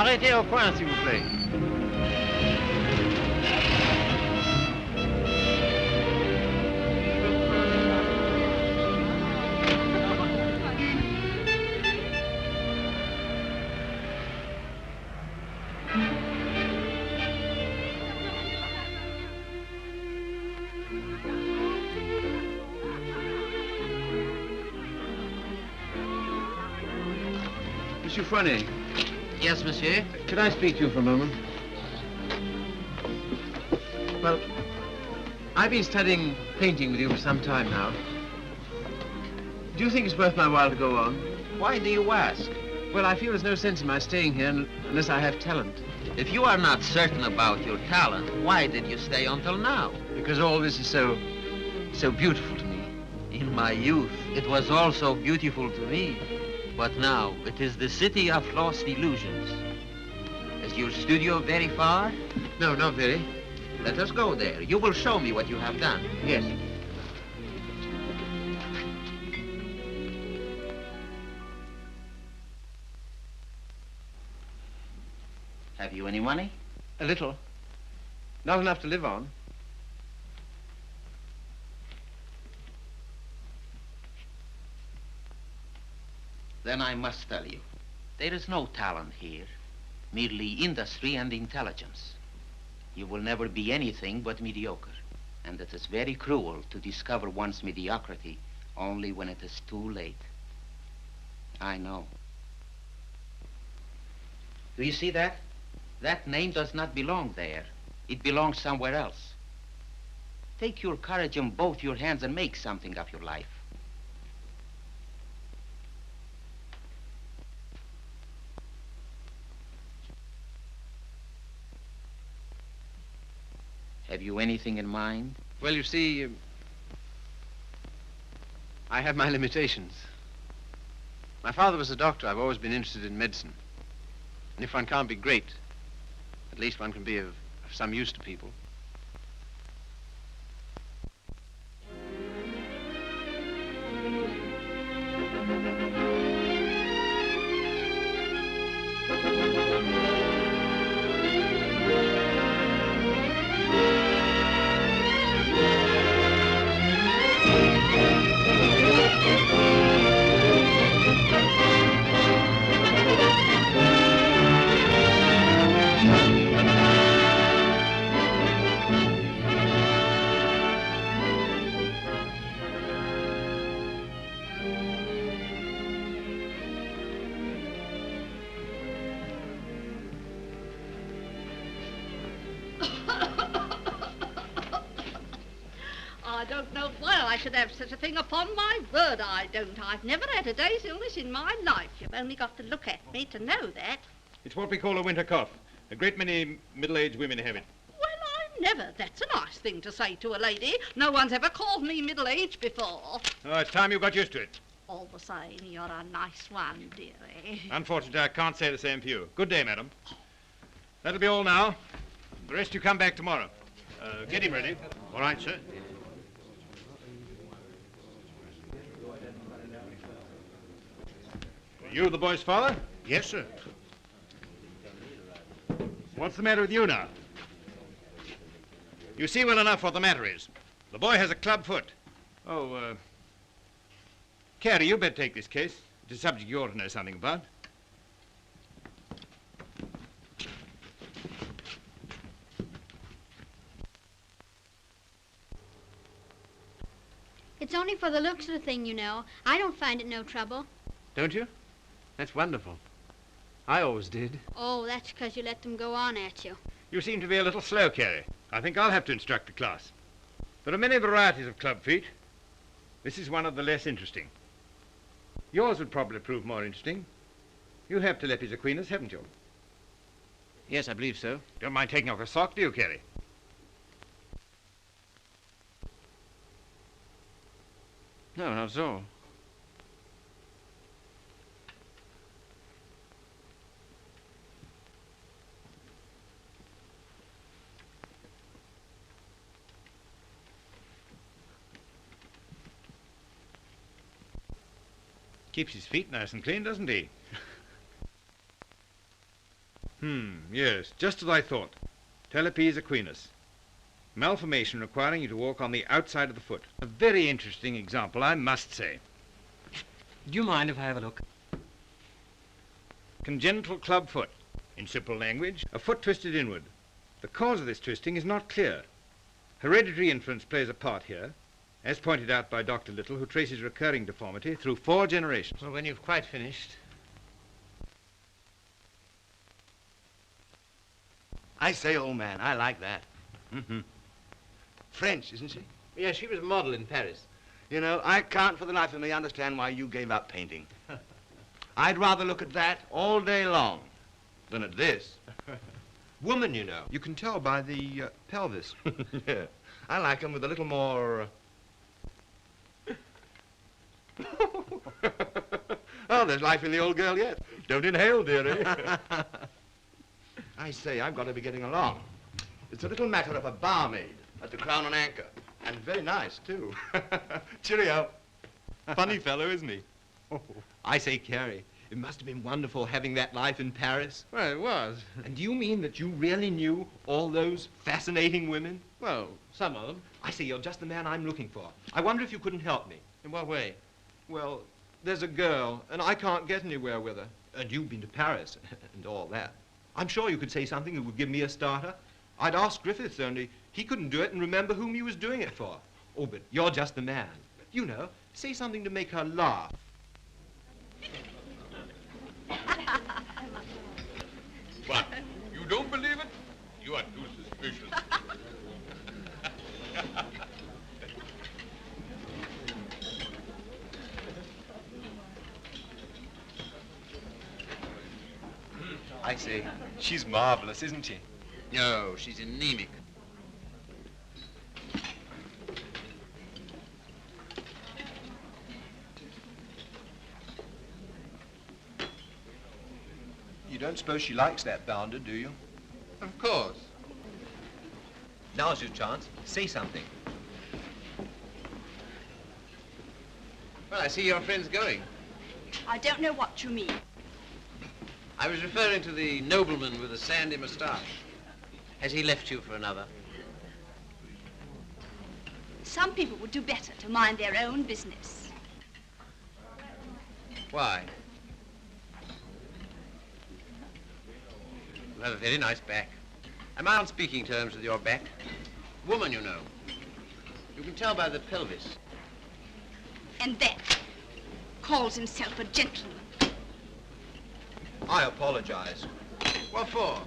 Arrêtez au coin, s'il vous plaît. Monsieur Fournet. Yes, monsieur? Could I speak to you for a moment? Well, I've been studying painting with you for some time now. Do you think it's worth my while to go on? Why do you ask? Well, I feel there's no sense in my staying here unless I have talent. If you are not certain about your talent, why did you stay until now? Because all this is so beautiful to me. In my youth, it was also beautiful to me. But now, it is the city of lost illusions. Is your studio very far? No, not very. Let us go there. You will show me what you have done. Yes. Have you any money? A little. Not enough to live on. Then I must tell you, there is no talent here, merely industry and intelligence. You will never be anything but mediocre, and it is very cruel to discover one's mediocrity only when it is too late. I know. Do you see that? That name does not belong there. It belongs somewhere else. Take your courage in both your hands and make something of your life. Have you anything in mind? Well, you see, I have my limitations. My father was a doctor. I've always been interested in medicine. And if one can't be great, at least one can be of some use to people. I don't know why I should have such a thing. Upon my word, I don't. I've never had a day's illness in my life. You've only got to look at me to know that. It's what we call a winter cough. A great many middle-aged women have it. Well, I never. That's a nice thing to say to a lady. No one's ever called me middle-aged before. Oh, it's time you got used to it. All the same, you're a nice one, dearie. Unfortunately, I can't say the same for you. Good day, madam. That'll be all now. The rest you come back tomorrow. Get him ready. All right, sir. You the boy's father? Yes, sir. What's the matter with you now? You see well enough what the matter is. The boy has a club foot. Oh, Carrie, you better take this case. It's a subject you ought to know something about. It's only for the looks of the thing, you know. I don't find it no trouble. Don't you? That's wonderful. I always did. Oh, that's because you let them go on at you. You seem to be a little slow, Carrie. I think I'll have to instruct the class. There are many varieties of club feet. This is one of the less interesting. Yours would probably prove more interesting. You have Telepes equinus, haven't you? Yes, I believe so. Don't mind taking off a sock, do you, Carrie? No, not at all. Keeps his feet nice and clean, doesn't he? Yes, just as I thought. Talipes equinus. Malformation requiring you to walk on the outside of the foot. A very interesting example, I must say. Do you mind if I have a look? Congenital club foot. In simple language, a foot twisted inward. The cause of this twisting is not clear. Hereditary influence plays a part here, as pointed out by Dr. Little, who traces recurring deformity through 4 generations. Well, when you've quite finished. I say, old man, I like that. French, isn't she? Yeah, she was a model in Paris. You know, I can't for the life of me understand why you gave up painting. I'd rather look at that all day long than at this. Woman, you know. You can tell by the pelvis. Yeah. I like them with a little more... Oh, there's life in the old girl yet. Don't inhale, dearie. I say, I've got to be getting along. It's a little matter of a barmaid at the Crown and Anchor. And very nice, too. Cheerio. Funny fellow, isn't he? I say, Carrie, it must have been wonderful having that life in Paris. Well, it was. And do you mean that you really knew all those fascinating women? Well, some of them. I say, you're just the man I'm looking for. I wonder if you couldn't help me. In what way? Well, there's a girl, and I can't get anywhere with her. And you've been to Paris and all that. I'm sure you could say something that would give me a starter. I'd ask Griffiths, only he couldn't do it and remember whom he was doing it for. Oh, but you're just the man. You know, say something to make her laugh. What? You don't believe it? You are too suspicious. I say, she's marvelous, isn't she? No, she's anemic. You don't suppose she likes that bounder, do you? Of course. Now's your chance. Say something. Well, I see your friend's going. I don't know what you mean. I was referring to the nobleman with the sandy moustache. Has he left you for another? Some people would do better to mind their own business. Why? You have a very nice back. Am I on speaking terms with your back? Woman, you know. You can tell by the pelvis. And that calls himself a gentleman. I apologize. What for?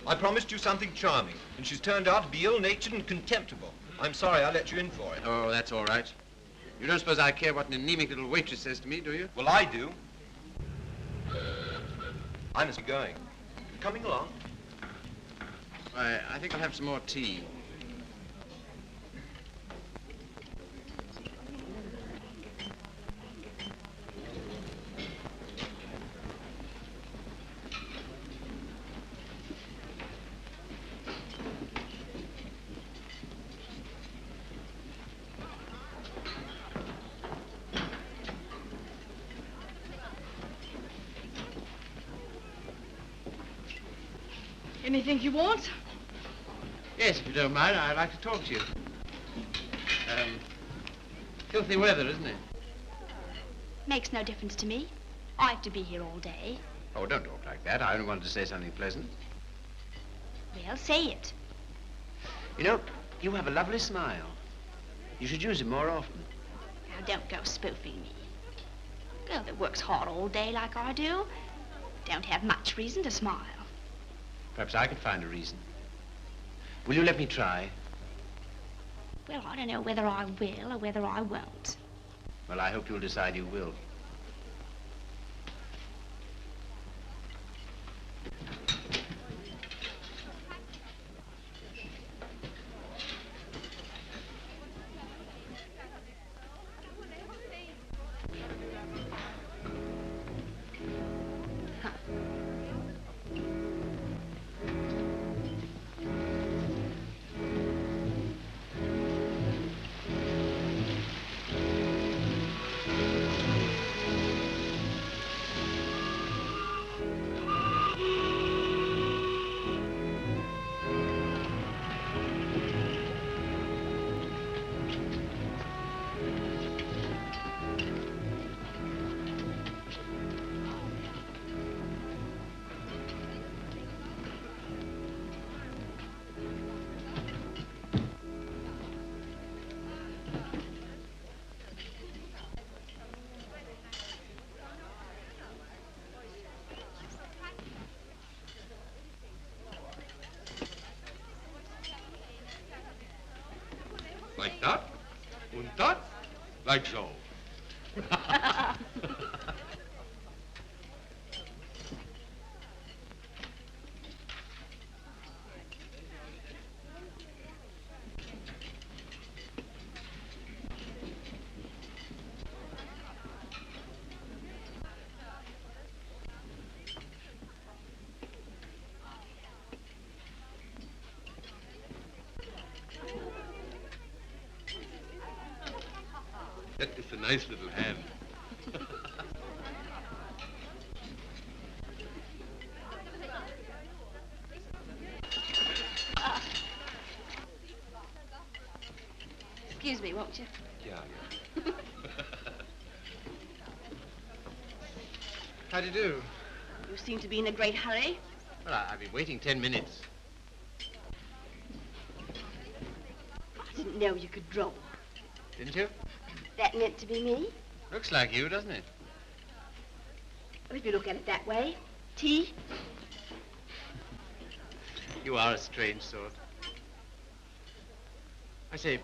I promised you something charming, and she's turned out to be ill-natured and contemptible. I'm sorry I let you in for it. Oh, that's all right. You don't suppose I care what an anemic little waitress says to me, do you? Well, I do. I must be going. Coming along? Why, I think I'll have some more tea. Anything you want? Yes, if you don't mind, I'd like to talk to you. Filthy weather, isn't it? Makes no difference to me. I have to be here all day. Oh, don't talk like that. I only wanted to say something pleasant. Well, say it. You know, you have a lovely smile. You should use it more often. Now, don't go spoofing me. A girl that works hard all day like I do don't have much reason to smile. Perhaps I could find a reason. Will you let me try? Well, I don't know whether I will or whether I won't. Well, I hope you'll decide you will. Like that. And that. Like so. That is a nice little hand. Excuse me, won't you? Yeah. How do you do? You seem to be in a great hurry. Well, I've been waiting 10 minutes. I didn't know you could draw. Didn't you? That meant to be me. Looks like you, doesn't it? Well, if you look at it that way. Tea? You are a strange sort. I say,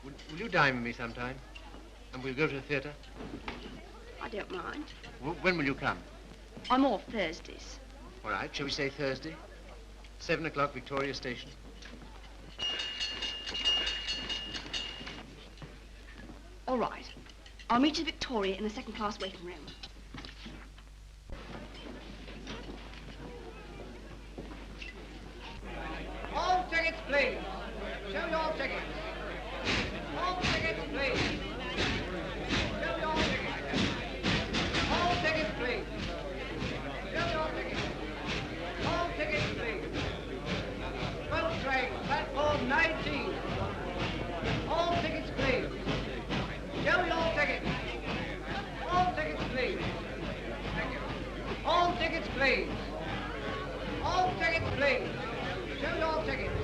will you dine with me sometime? And we'll go to the theatre? I don't mind. When will you come? I'm off Thursdays. All right, shall we say Thursday? 7 o'clock, Victoria Station. All right. I'll meet you at Victoria in the second-class waiting room. All tickets, please. Show your tickets. All tickets, please. Show your tickets. All tickets, please. Show your tickets. All tickets, please. Boat train, platform 19. All tickets, please. Show your tickets. All tickets, please. All tickets, please. All tickets, please. Show your tickets.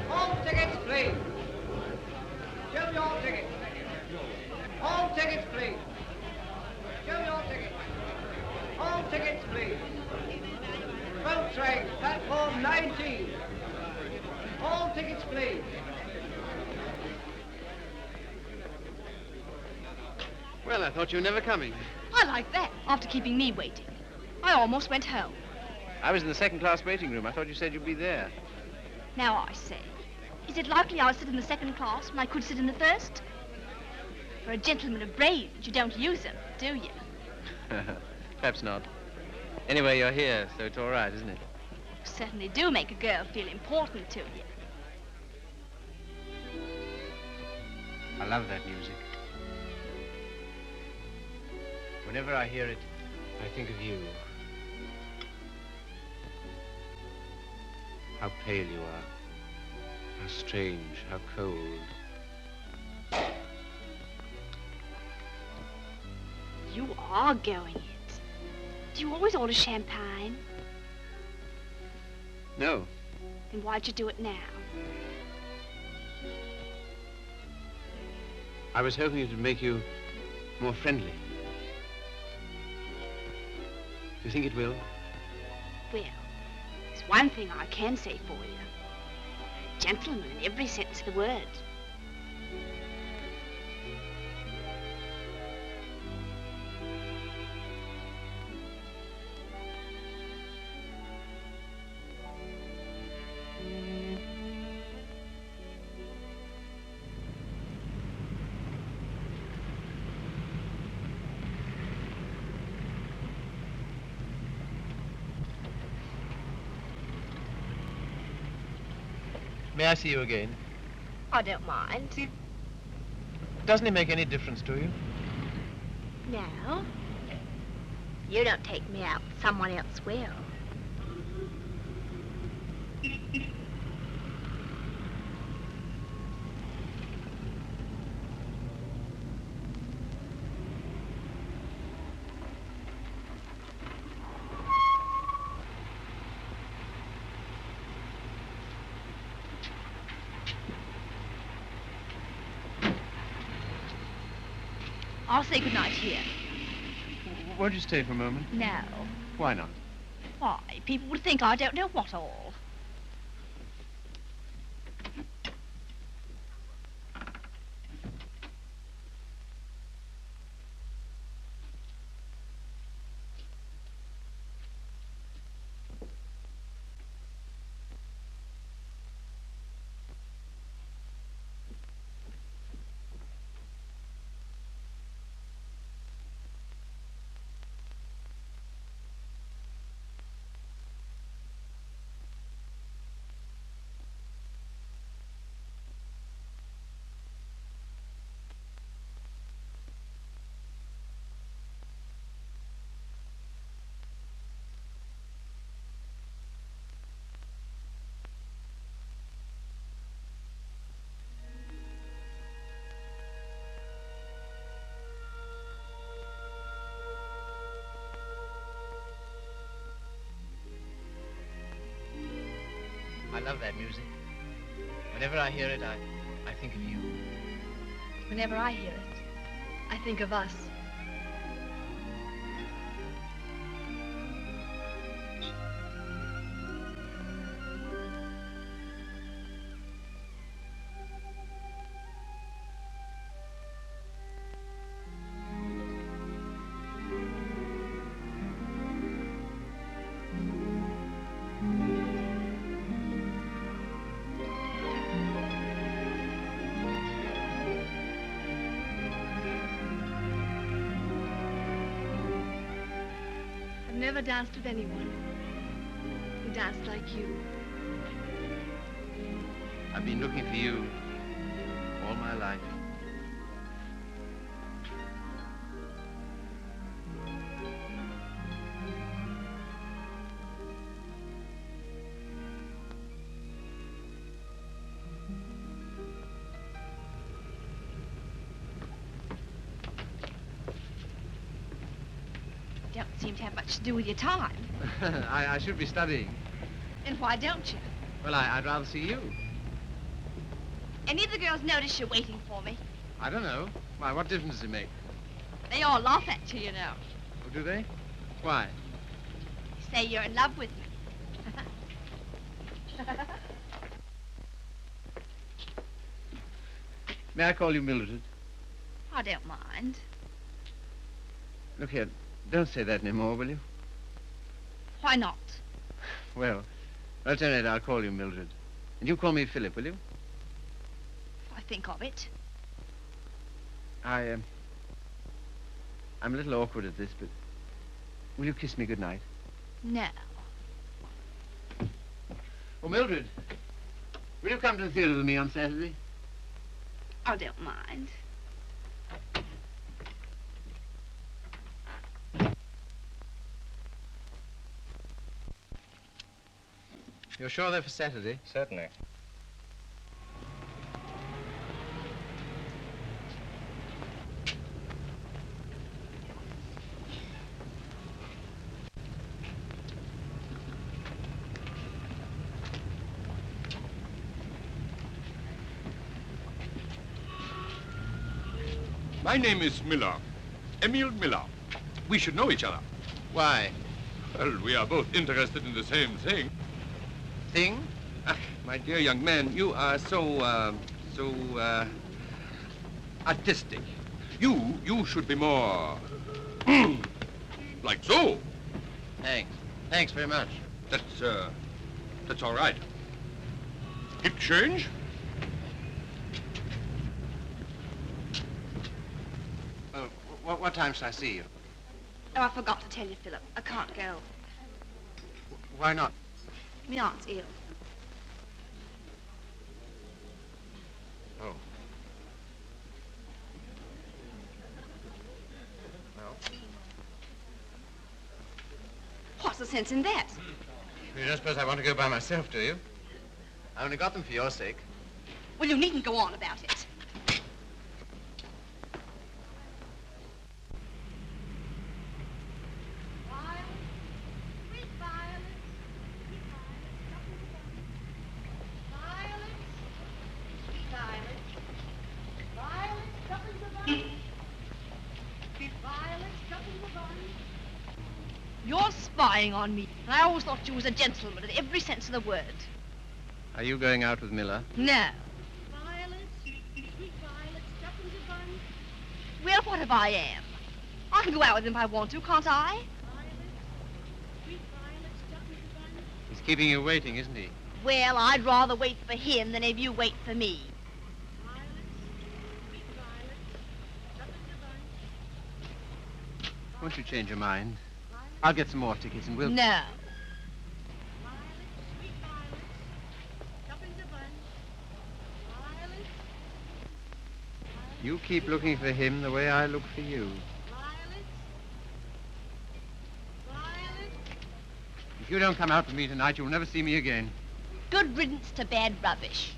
All tickets, please. Show your tickets. All tickets, please. Show your tickets. All tickets, please. Boat train, platform 19. All tickets, please. Well, I thought you were never coming. I like that, after keeping me waiting. I almost went home. I was in the second-class waiting room. I thought you said you'd be there. Now I say, is it likely I'll sit in the second class when I could sit in the first? For a gentleman of brains, you don't use them, do you? Perhaps not. Anyway, you're here, so it's all right, isn't it? You certainly do make a girl feel important to you. I love that music. Whenever I hear it, I think of you. How pale you are. How strange, how cold. You are going it. Do you always order champagne? No. Then why'd you do it now? I was hoping it would make you more friendly. Do you think it will? Well, there's one thing I can say for you. Gentleman in every sense of the word. May I see you again? I don't mind. Doesn't it make any difference to you? No. You don't take me out, someone else will. I'll say goodnight here. Won't you stay for a moment? No. Why not? Why? People would think I don't know what all. love that music. Whenever I hear it, I think of you. Whenever I hear it, I think of us. I've never danced with anyone who danced like you. I've been looking for you all my life. Don't seem to have much to do with your time. I should be studying. And why don't you? Well, I'd rather see you. Any of the girls notice you're waiting for me? I don't know. Why, what difference does it make? They all laugh at you, you know. Oh, do they? Why? Say you're in love with me. May I call you Mildred? I don't mind. Look here, don't say that anymore, will you? Why not? Well, at any rate, I'll call you Mildred. And you call me Philip, will you? I think of it. I'm a little awkward at this, but will you kiss me goodnight? No. Oh, Mildred, will you come to the theater with me on Saturday? I don't mind. You're sure they're for Saturday? Certainly. My name is Miller. Emil Miller. We should know each other. Why? Well, we are both interested in the same thing. Thing? Ah, my dear young man, you are so artistic. You should be more, like so. Thanks. Thanks very much. That's all right. Hip change? What time shall I see you? Oh, I forgot to tell you, Philip. I can't go. Why not? My aunt's ill. Oh. Well, What's the sense in that? you don't suppose I want to go by myself, do you? I only got them for your sake. Well, you needn't go on about it. You're spying on me. And I always thought you was a gentleman in every sense of the word. Are you going out with Miller? No. Well, what if I am? I can go out with him if I want to, can't I? He's keeping you waiting, isn't he? Well, I'd rather wait for him than if you wait for me. Won't you change your mind? I'll get some more tickets and we'll... No. You keep looking for him the way I look for you. If you don't come out with me tonight, you'll never see me again. Good riddance to bad rubbish.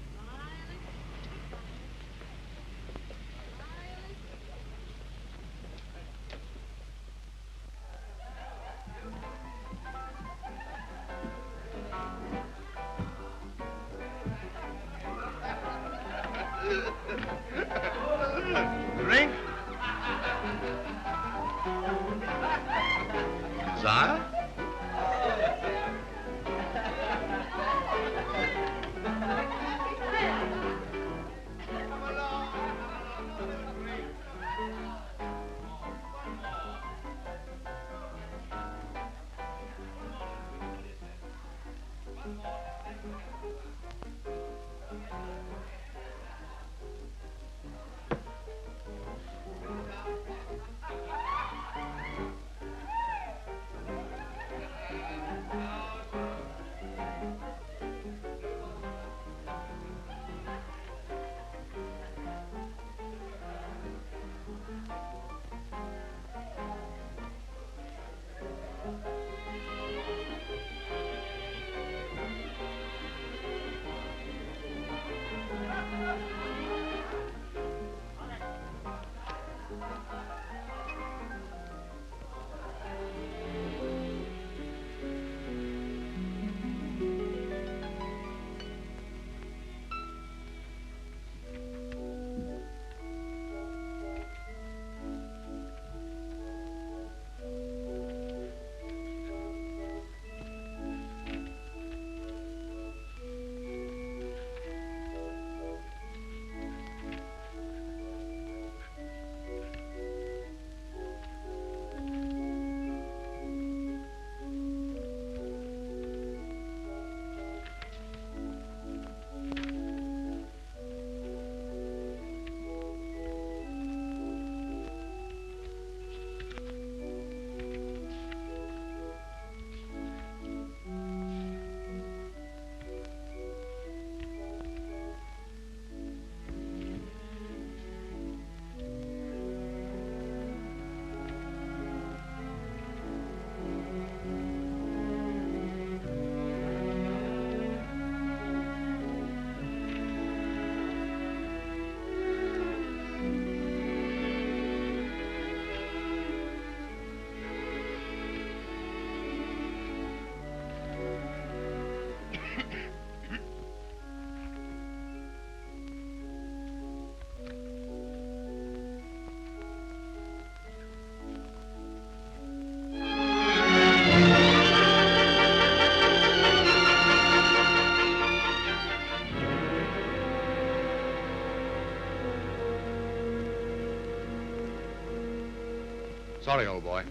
Sorry, old boy.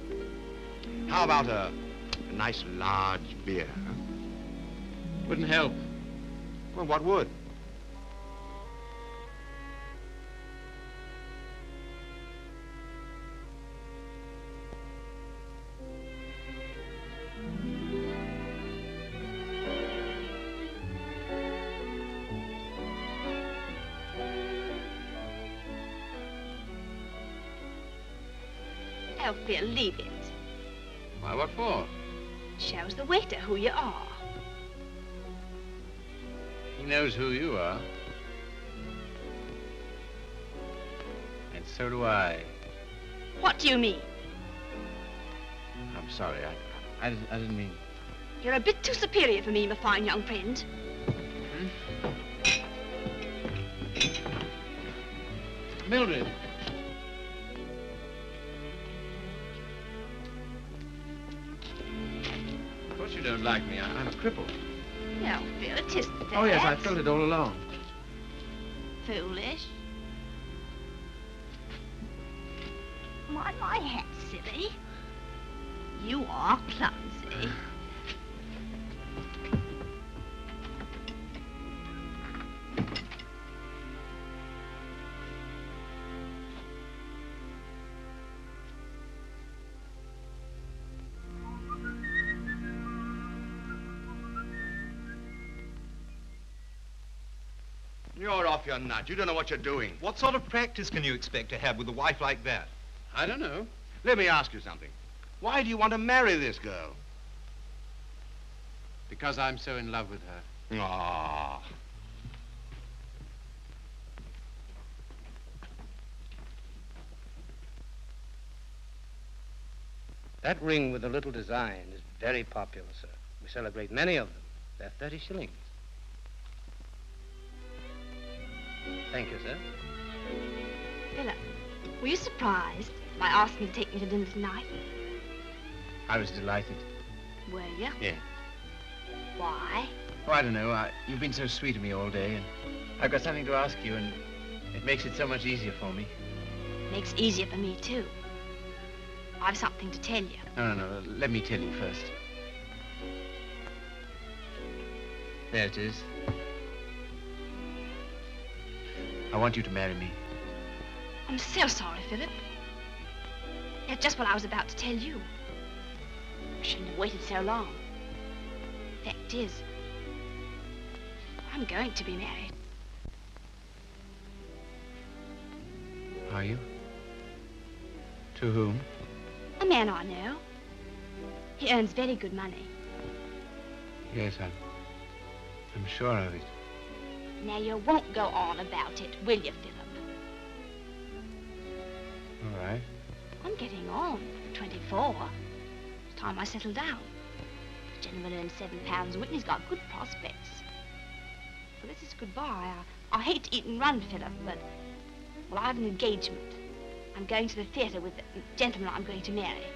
How about a nice large beer? Huh? Wouldn't help. Well, what would? Oh, Phil, leave it. Why, what for? Shows the waiter who you are. He knows who you are. And so do I. What do you mean? I'm sorry. I didn't mean... You're a bit too superior for me, my fine young friend. Mildred. Of course you don't like me. I'm a cripple. No, Phil, it isn't that. Oh, yes, I felt it all along. Foolish. My hat, silly. You are clumsy. You're off your nut. You don't know what you're doing. What sort of practice can you expect to have with a wife like that? I don't know. Let me ask you something. Why do you want to marry this girl? Because I'm so in love with her. Ah. That ring with the little design is very popular, sir. We sell a great many of them. They're 30 shillings. Thank you, sir. Philip, were you surprised by asking to take me to dinner tonight? I was delighted. Were you? Yeah. Why? Oh, I don't know. You've been so sweet to me all day, and I've got something to ask you, and it makes it so much easier for me. Makes it easier for me, too. I've something to tell you. No. Let me tell you first. There it is. I want you to marry me. I'm so sorry, Philip. That's just what I was about to tell you. I shouldn't have waited so long. Fact is, I'm going to be married. Are you? To whom? A man I know. He earns very good money. Yes, I'm sure of it. Now, you won't go on about it, will you, Philip? All right. I'm getting on. 24. It's time I settle down. The gentleman earns £7 a week and he's got good prospects. Well, this is goodbye. I hate to eat and run, Philip, but, well, I have an engagement. I'm going to the theatre with the gentleman I'm going to marry.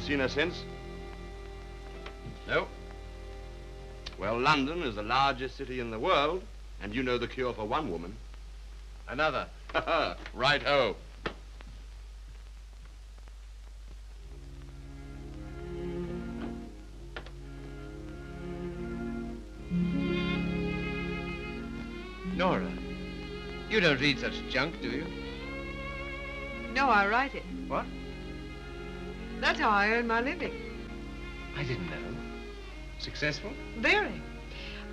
Seen her since? No. Well, London is the largest city in the world, and you know the cure for one woman. Another. Right-ho. Nora, you don't read such junk, do you? No, I write it. What? That's how I earn my living. I didn't know. Successful? Very.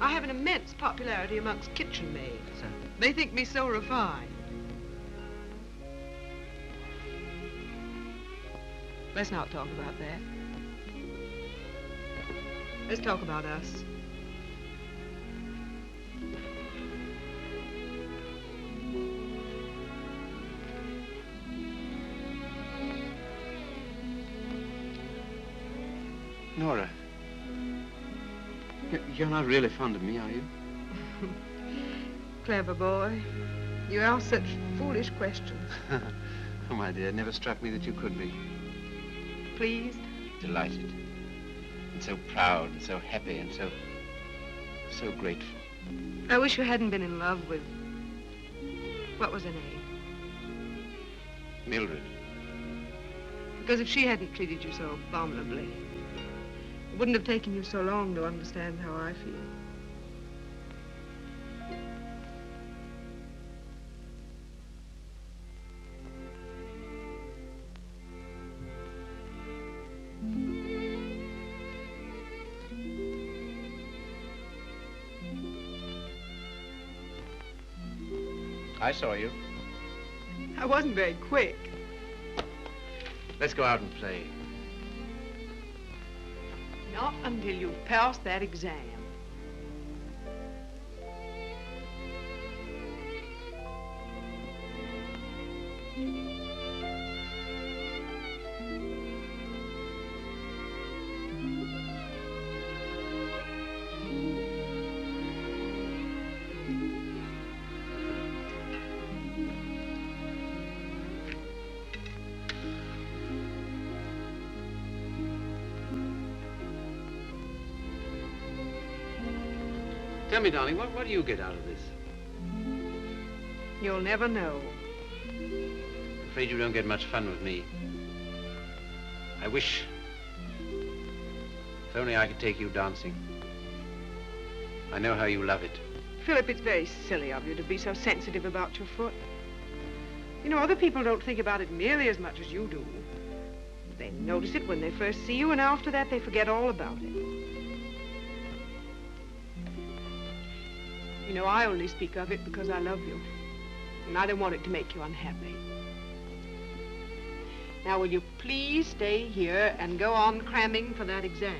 I have an immense popularity amongst kitchen maids. They think me so refined. Let's not talk about that. Let's talk about us. Nora, you're not really fond of me, are you? Clever boy. You ask such foolish questions. Oh, my dear, it never struck me that you could be. Pleased? Delighted. And so proud and so happy and so grateful. I wish you hadn't been in love with... What was her name? Mildred. Because if she hadn't treated you so abominably, it wouldn't have taken you so long to understand how I feel. I saw you. I wasn't very quick. Let's go out and play. Not until you've passed that exam. Tell me, darling, what do you get out of this? You'll never know. I'm afraid you don't get much fun with me. I wish... If only I could take you dancing. I know how you love it. Philip, it's very silly of you to be so sensitive about your foot. You know, other people don't think about it nearly as much as you do. They notice it when they first see you, and after that they forget all about it. You know, I only speak of it because I love you, and I don't want it to make you unhappy. Now, will you please stay here and go on cramming for that exam?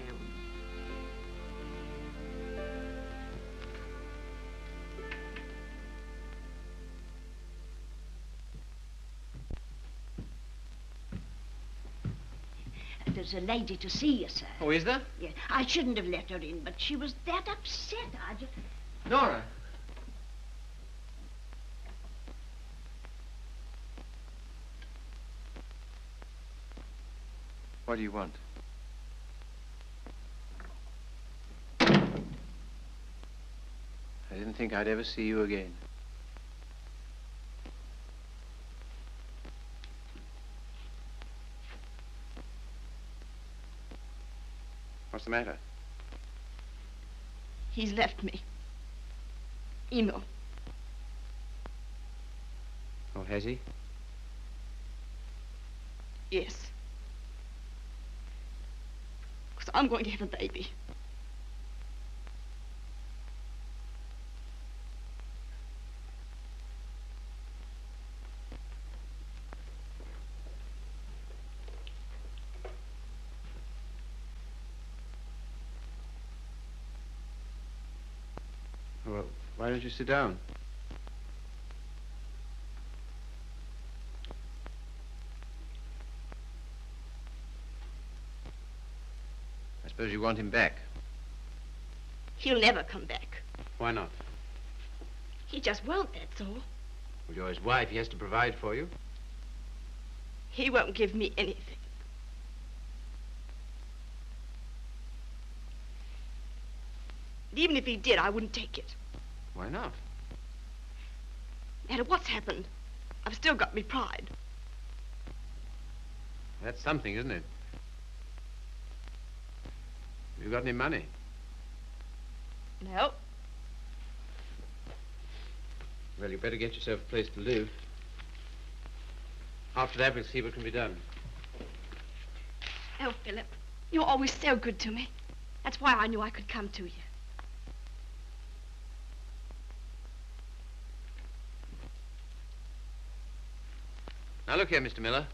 There's a lady to see you, sir. Oh, is there? Yeah, I shouldn't have let her in, but she was that upset. I just... Nora. What do you want? I didn't think I'd ever see you again. What's the matter? He's left me. Eno. Oh, has he? Yes. Because I'm going to have a baby. Well, why don't you sit down? I suppose you want him back. He'll never come back. Why not? He just won't, that's all. Well, you're his wife. He has to provide for you. He won't give me anything. And even if he did, I wouldn't take it. Why not? No matter what's happened, I've still got me pride. That's something, isn't it? Have you got any money? No. Well, you better get yourself a place to live. After that, we'll see what can be done. Oh, Philip, you're always so good to me. That's why I knew I could come to you. Now, look here, Mr. Miller.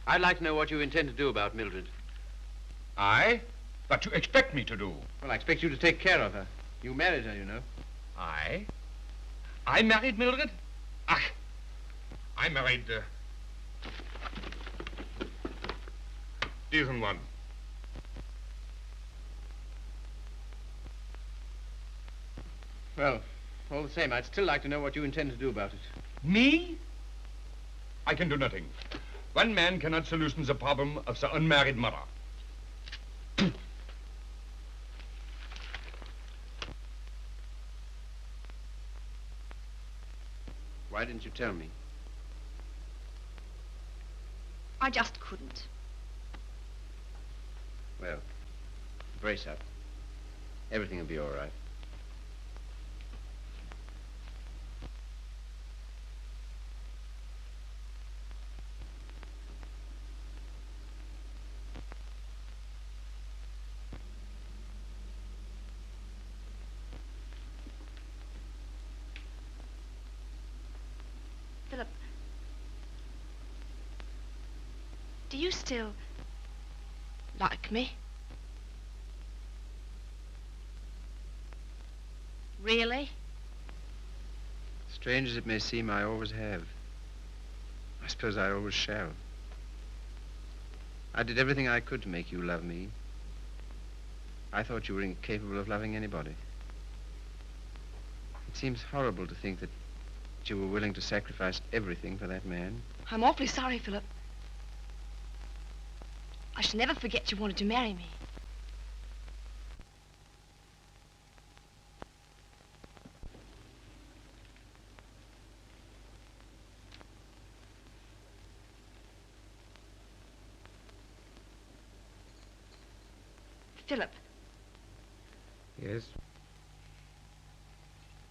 I'd like to know what you intend to do about Mildred. I? What you expect me to do? Well, I expect you to take care of her. You married her, you know. I? I married Mildred? Ach, I married, diesen one. Well, all the same, I'd still like to know what you intend to do about it. Me? I can do nothing. One man cannot solution the problem of the unmarried mother. Why didn't you tell me? I just couldn't. Well, brace up. Everything will be all right. Philip, do you still like me? Really? Strange as it may seem, I always have. I suppose I always shall. I did everything I could to make you love me. I thought you were incapable of loving anybody. It seems horrible to think that you were willing to sacrifice everything for that man. I'm awfully sorry, Philip. I shall never forget you wanted to marry me. Philip, Yes?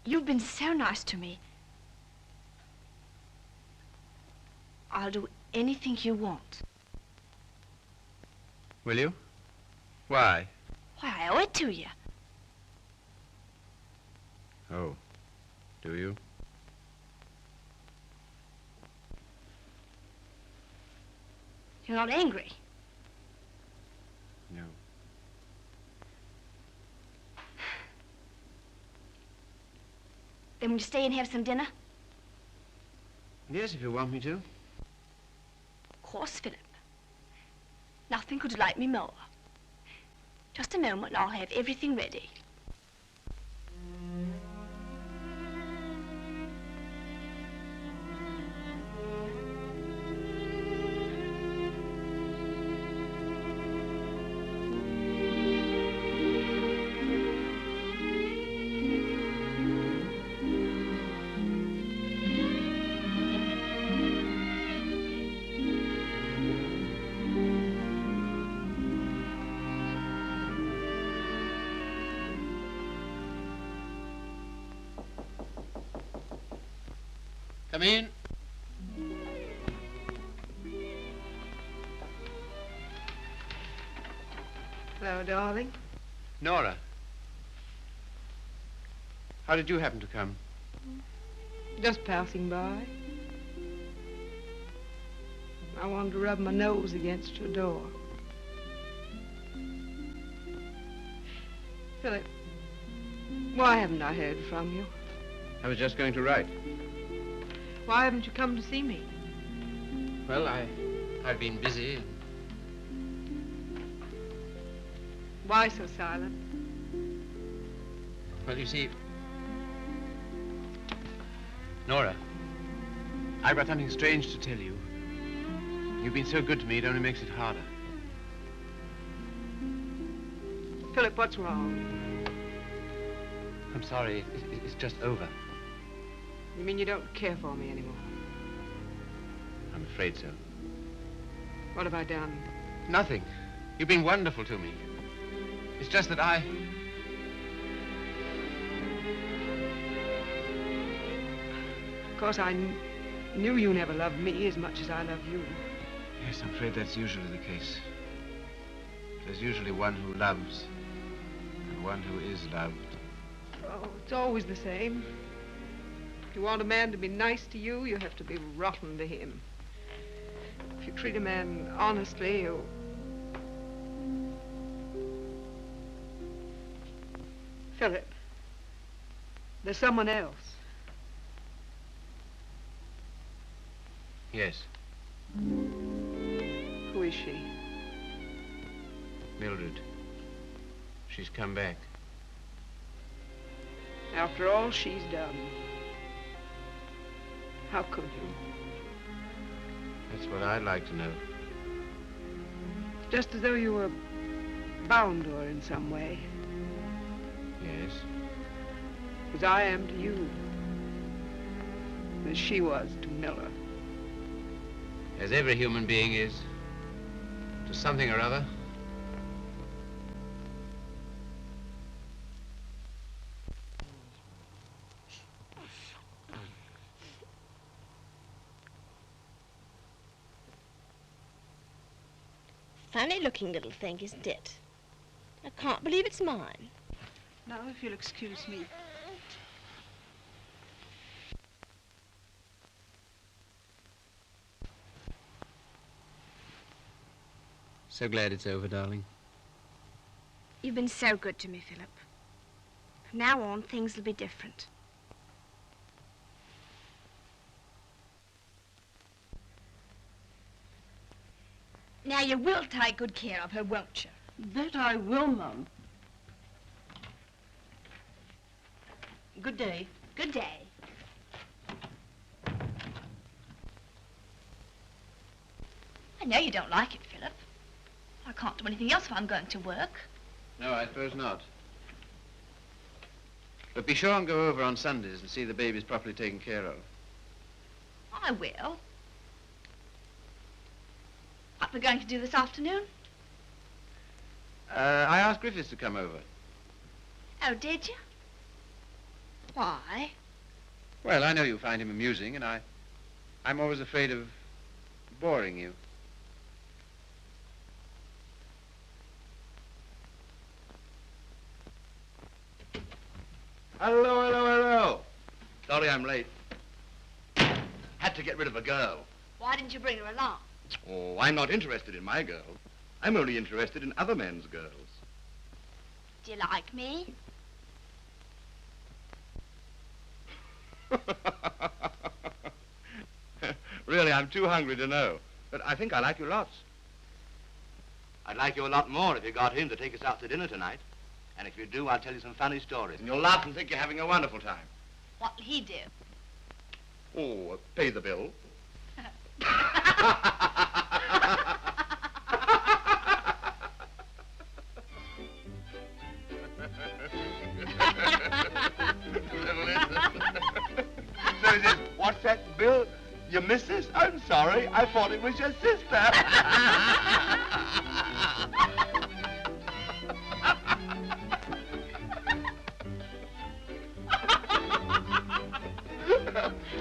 you've been so nice to me. I'll do anything you want. Will you? Why? Why, I owe it to you. Oh, do you? You're not angry. No. Then will you stay and have some dinner? Yes, if you want me to. Of course, Philip. Nothing could delight me more. Just a moment and I'll have everything ready. Come in. Hello, darling. Nora. How did you happen to come? Just passing by. I wanted to rub my nose against your door. Philip, why haven't I heard from you? I was just going to write. Why haven't you come to see me? Well, I've been busy. Why so silent? Well, you see, Nora, I've got something strange to tell you. You've been so good to me, it only makes it harder. Philip, what's wrong? I'm sorry, it's just over. You mean you don't care for me anymore? I'm afraid so. What have I done? Nothing. You've been wonderful to me. It's just that Of course, I knew you never loved me as much as I love you. Yes, I'm afraid that's usually the case. There's usually one who loves and one who is loved. Oh, it's always the same. If you want a man to be nice to you, you have to be rotten to him. If you treat a man honestly, you... Philip, there's someone else. Yes, Who is she? Mildred. She's come back. After all she's done. How could you? That's what I'd like to know. Just as though you were bound to her in some way. Yes. As I am to you. As she was to Miller. As every human being is, to something or other. Funny-looking little thing, isn't it? I can't believe it's mine. Now, if you'll excuse me. So glad it's over, darling. You've been so good to me, Philip. From now on, things will be different. Now, you will take good care of her, won't you? That I will, Mum. Good day. Good day. I know you don't like it, Philip. I can't do anything else if I'm going to work. No, I suppose not. But be sure and go over on Sundays and see the babies properly taken care of. I will. What we're going to do this afternoon? I asked Griffiths to come over. Oh, did you? Why? Well, I know you find him amusing, and I'm always afraid of boring you. Hello, hello, hello. Sorry I'm late. Had to get rid of a girl. Why didn't you bring her along? Oh, I'm not interested in my girl. I'm only interested in other men's girls. Do you like me? Really, I'm too hungry to know. But I think I like you lots. I'd like you a lot more if you got him to take us out to dinner tonight. And if you do, I'll tell you some funny stories. And you'll laugh and think you're having a wonderful time. What'll he do? Oh, pay the bill. So he says, what's that bill? Your missus? I'm sorry. I thought it was your sister.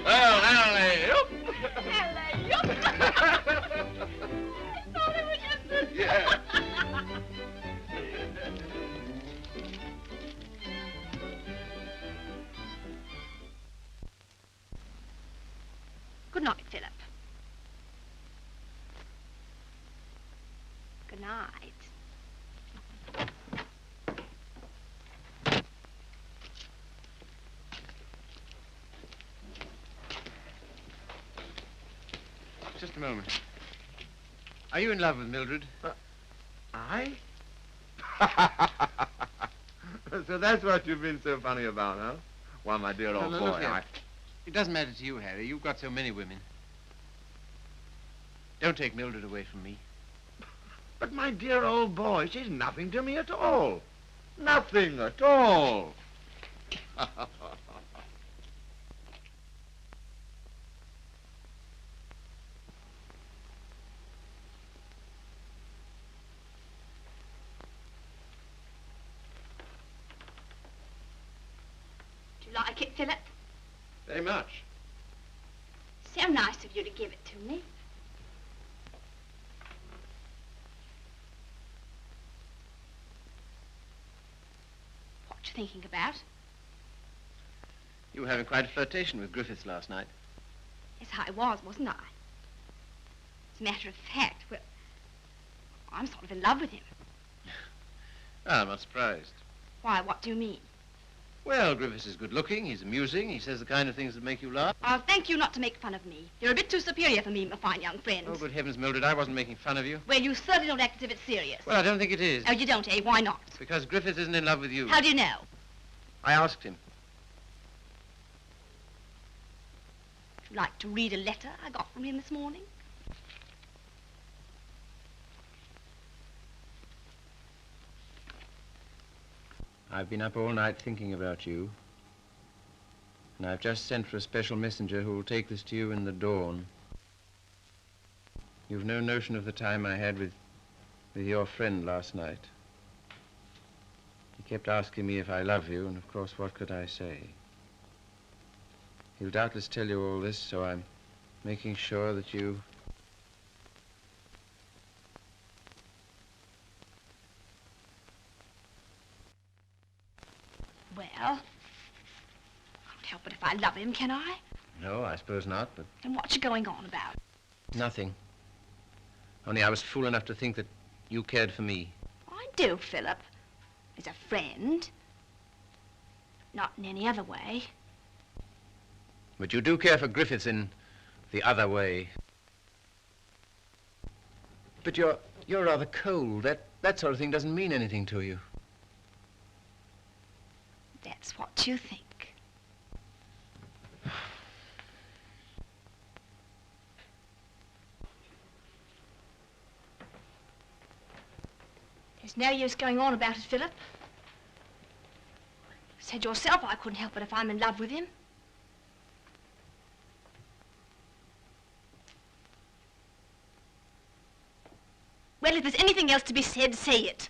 Well, hello. Yeah. Good night, Philip. Good night. Just a moment. Are you in love with Mildred? I? So that's what you've been so funny about, huh? Well, my dear old No, boy, look here. It doesn't matter to you, Harry. You've got so many women. Don't take Mildred away from me. But my dear old boy, she's nothing to me at all. Nothing at all. Do you like it, Philip? Very much. So nice of you to give it to me. What you thinking about? You were having quite a flirtation with Griffiths last night. Yes, I was, wasn't I? As a matter of fact, well, I'm sort of in love with him. Well, I'm not surprised. Why, what do you mean? Well, Griffiths is good looking, he's amusing, he says the kind of things that make you laugh. I'll thank you not to make fun of me. You're a bit too superior for me, my fine young friend. Oh, good heavens, Mildred, I wasn't making fun of you. Well, you certainly don't act as if it's serious. Well, I don't think it is. Oh, you don't, eh? Why not? Because Griffiths isn't in love with you. How do you know? I asked him. Would you like to read a letter I got from him this morning? I've been up all night thinking about you. And I've just sent for a special messenger who will take this to you in the dawn. You've no notion of the time I had with your friend last night. He kept asking me if I love you, and of course, what could I say? He'll doubtless tell you all this, so I'm making sure that you... Well, I can't help it if I love him, can I? No, I suppose not, but... And what you going on about? Nothing. Only I was fool enough to think that you cared for me. I do, Philip. As a friend. Not in any other way. But you do care for Griffiths in the other way. But you're rather cold. That sort of thing doesn't mean anything to you. That's what you think. There's no use going on about it, Philip. You said yourself I couldn't help it if I'm in love with him. Well, if there's anything else to be said, say it.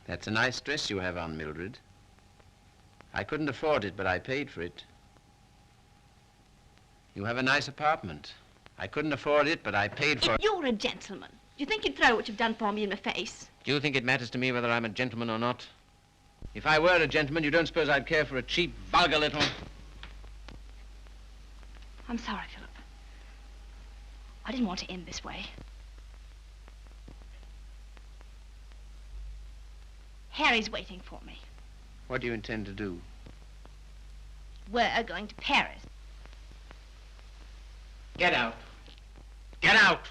That's a nice dress you have on, Mildred. I couldn't afford it, but I paid for it. You have a nice apartment. I couldn't afford it, but I paid for it. You're a gentleman. Do you think you'd throw what you've done for me in my face? Do you think it matters to me whether I'm a gentleman or not? If I were a gentleman, you don't suppose I'd care for a cheap, vulgar little... I'm sorry, Philip. I didn't want to end this way. Harry's waiting for me. What do you intend to do? We're going to Paris. Get out. Get out!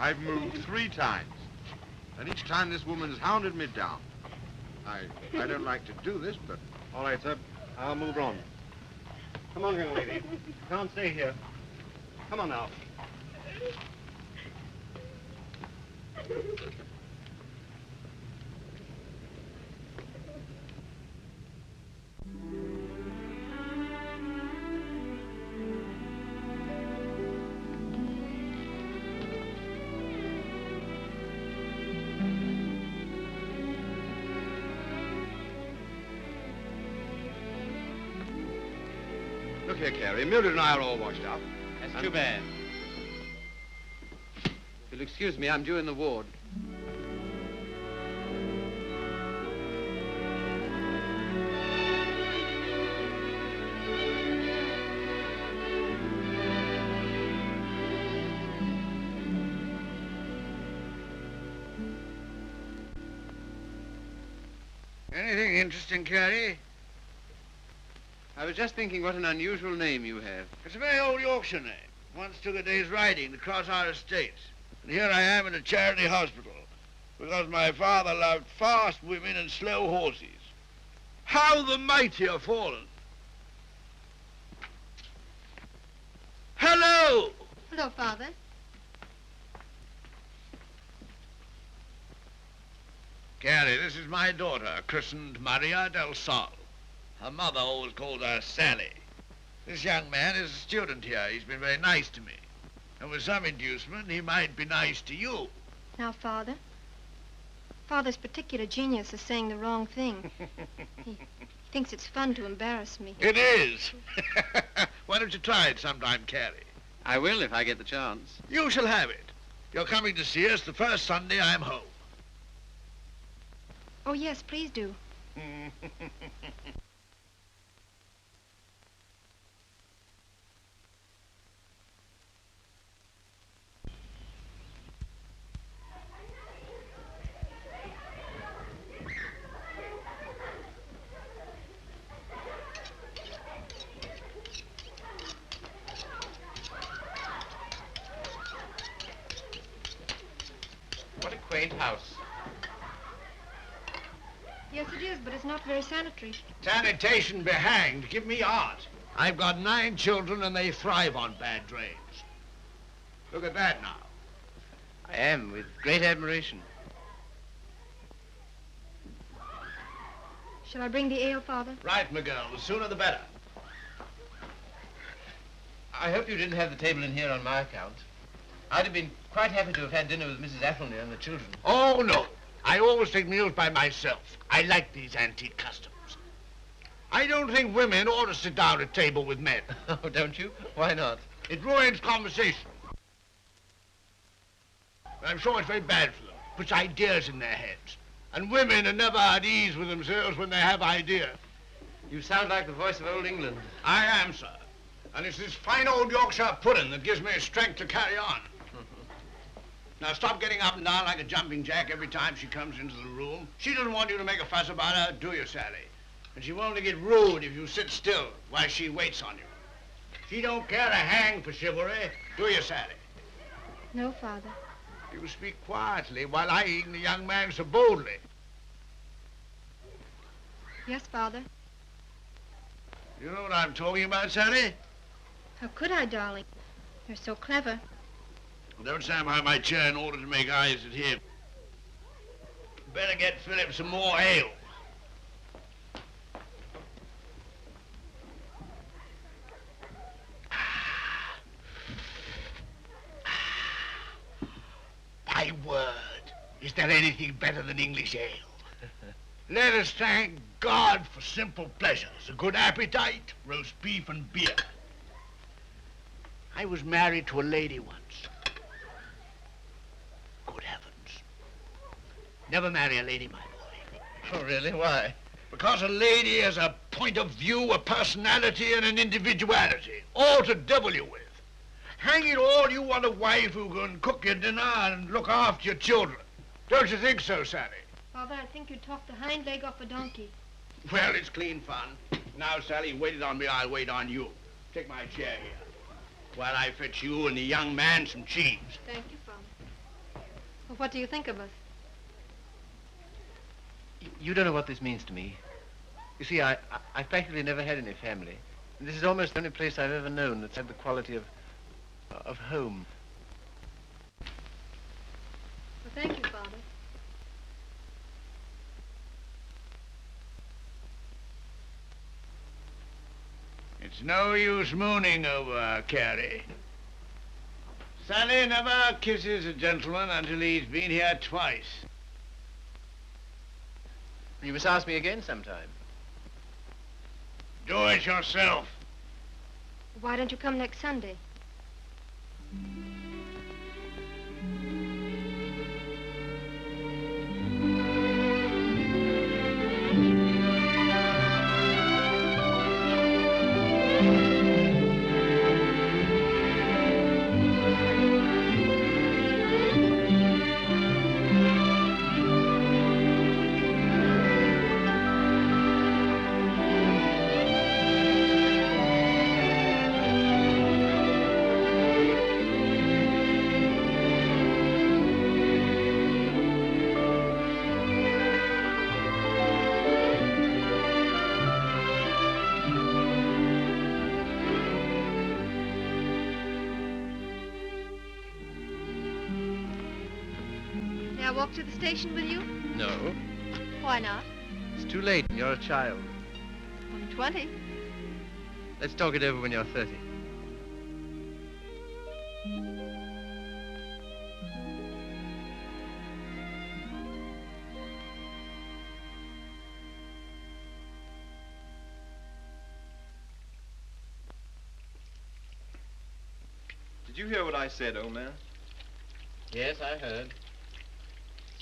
I've moved 3 times, and each time this woman's hounded me down. I don't like to do this, but... All right, sir. I'll move on. Come on, young lady. You can't stay here. Come on now. Look here, Carrie. Mildred and I are all washed up. That's too bad. If you'll excuse me, I'm due in the ward. Anything interesting, Carrie? I was just thinking what an unusual name you have. It's a very old Yorkshire name. Once took a day's riding to cross our estates. And here I am in a charity hospital because my father loved fast women and slow horses. How the mighty are fallen. Hello! Hello, Father. Carrie, this is my daughter, christened Maria del Sol. Her mother always called her Sally. This young man is a student here. He's been very nice to me. And with some inducement, he might be nice to you. Now, Father, Father's particular genius is saying the wrong thing. He thinks it's fun to embarrass me. It is. Why don't you try it sometime, Carrie? I will if I get the chance. You shall have it. You're coming to see us the first Sunday I'm home. Oh, yes, please do. What a quaint house. Yes, it is, but it's not very sanitary. Sanitation be hanged. Give me art. I've got 9 children and they thrive on bad drains. Look at that now. I am, with great admiration. Shall I bring the ale, Father? Right, my girl. The sooner the better. I hope you didn't have the table in here on my account. I'd have been quite happy to have had dinner with Mrs. Athelney and the children. Oh, no. I always take meals by myself. I like these antique customs. I don't think women ought to sit down at table with men. Oh, don't you? Why not? It ruins conversation. I'm sure it's very bad for them. Puts ideas in their heads. And women are never at ease with themselves when they have ideas. You sound like the voice of old England. I am, sir. And it's this fine old Yorkshire pudding that gives me strength to carry on. Now stop getting up and down like a jumping jack every time she comes into the room. She doesn't want you to make a fuss about her, do you, Sally? And she won't get rude if you sit still while she waits on you. She don't care a hang for chivalry, do you, Sally? No, Father. You speak quietly while eyeing the young man so boldly. Yes, Father. You know what I'm talking about, Sally? How could I, darling? You're so clever. Don't stand behind my chair in order to make eyes at him. Better get Philip some more ale. My word, is there anything better than English ale? Let us thank God for simple pleasures, a good appetite, roast beef and beer. I was married to a lady once. Good heavens. Never marry a lady, my boy. Oh, really? Why? Because a lady has a point of view, a personality, and an individuality, all to devil you with. Hang it all, you want a wife who can cook your dinner and look after your children. Don't you think so, Sally? Father, I think you talked the hind leg off a donkey. Well, it's clean fun. Now, Sally, you waited on me, I'll wait on you. Take my chair here, while I fetch you and the young man some cheese. Thank you, Father. Well, what do you think of us? You don't know what this means to me. You see, I've practically never had any family. And this is almost the only place I've ever known that's had the quality of home. Well, thank you, Father. It's no use mooning over Carrie. Sally never kisses a gentleman until he's been here twice. You must ask me again sometime. Do it yourself. Why don't you come next Sunday? May I walk to the station with you? No. Why not? It's too late. You're a child. I'm 20. Let's talk it over when you're 30. Did you hear what I said, old man? Yes, I heard.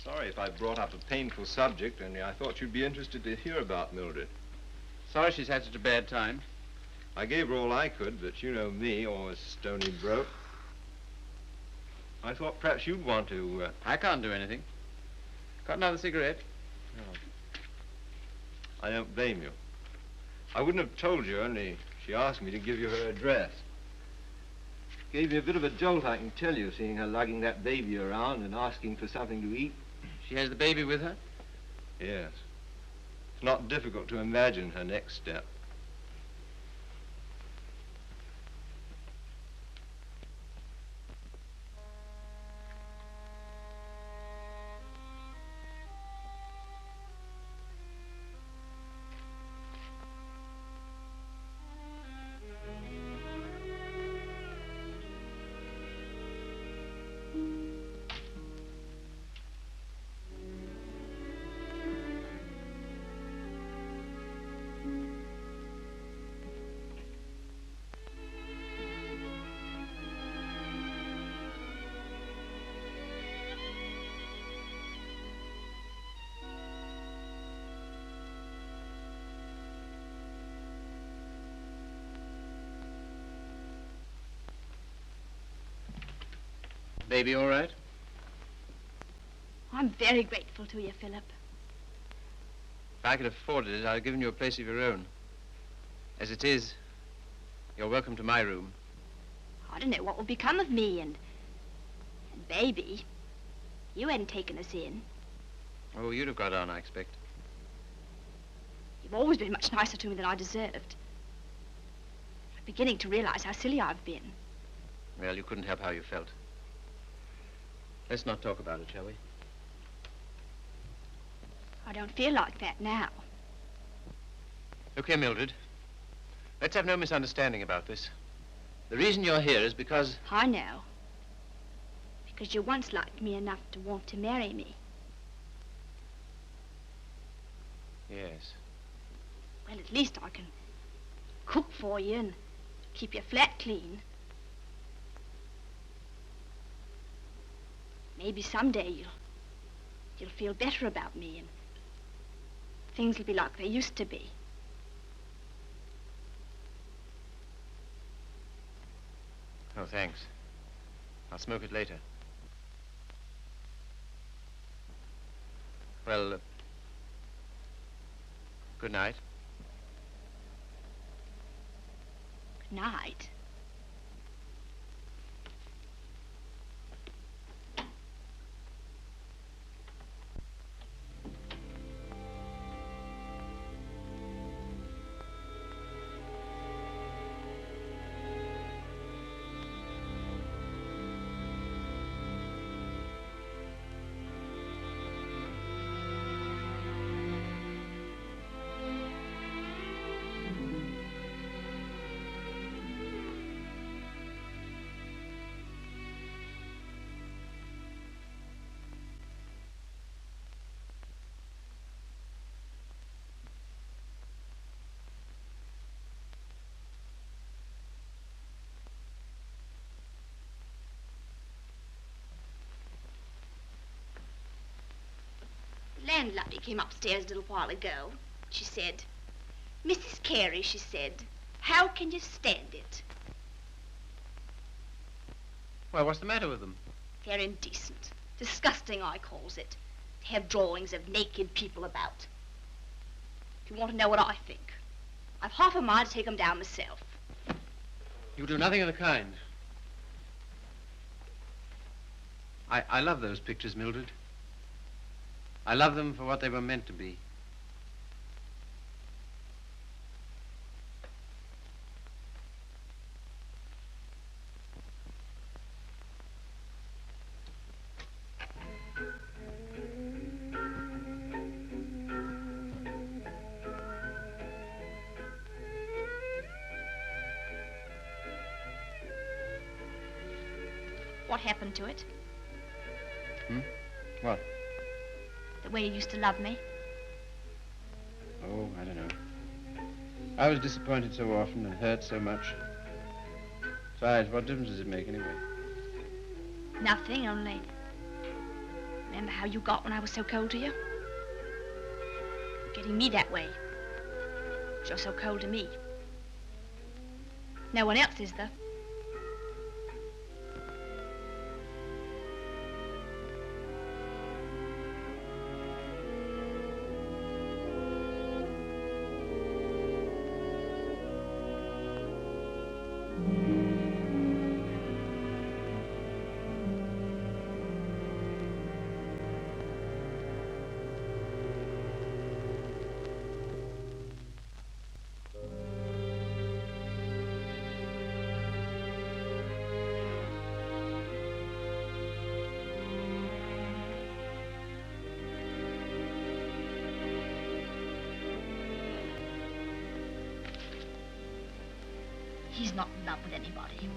Sorry if I brought up a painful subject, only I thought you'd be interested to hear about Mildred. Sorry she's had such a bad time. I gave her all I could, but you know me, always stony broke. I thought perhaps you'd want to... I can't do anything. Got another cigarette? No. I don't blame you. I wouldn't have told you, only she asked me to give you her address. Gave me a bit of a jolt, I can tell you, seeing her lugging that baby around and asking for something to eat. She has the baby with her? Yes. It's not difficult to imagine her next step. Baby all right? I'm very grateful to you, Philip. If I could have afforded it, I'd have given you a place of your own. As it is, you're welcome to my room. I don't know what would become of me and Baby. You hadn't taken us in. Oh, you'd have got on, I expect. You've always been much nicer to me than I deserved. I'm beginning to realize how silly I've been. Well, you couldn't help how you felt. Let's not talk about it, shall we? I don't feel like that now. Look here, Mildred. Let's have no misunderstanding about this. The reason you're here is because... I know. Because you once liked me enough to want to marry me. Yes. Well, at least I can cook for you and keep your flat clean. Maybe someday you'll feel better about me and things will be like they used to be. Oh, thanks. I'll smoke it later. Well, good night. Good night. The landlady came upstairs a little while ago. She said, "Mrs. Carey," she said, "how can you stand it?" Well, what's the matter with them? They're indecent. Disgusting, I calls it. They have drawings of naked people about. If you want to know what I think, I've half a mind to take them down myself. You do nothing of the kind. I love those pictures, Mildred. I love them for what they were meant to be. What happened to it? What? The way you used to love me? Oh, I don't know. I was disappointed so often and hurt so much. Besides, what difference does it make anyway? Nothing, only... Remember how you got when I was so cold to you? You're getting me that way. 'Cause you're so cold to me. No one else is, though. He's not in love with anybody.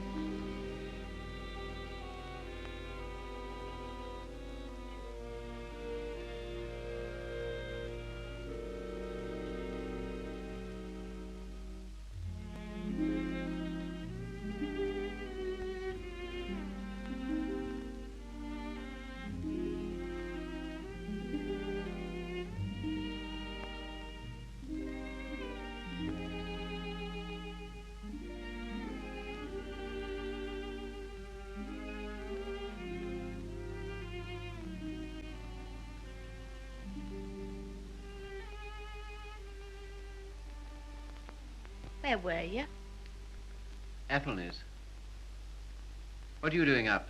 Where were you? Athelney's. What are you doing up?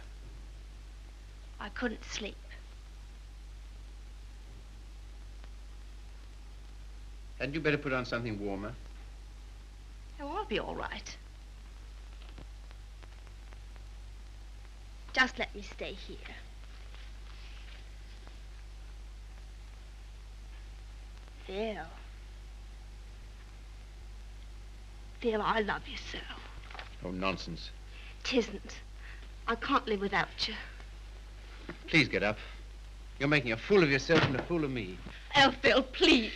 I couldn't sleep. Hadn't you better put on something warmer? Oh, I'll be all right. Just let me stay here. Phil. Phil, I love you so. Oh, nonsense. 'Tisn't. I can't live without you. Please get up. You're making a fool of yourself and a fool of me. Oh, Phil, please.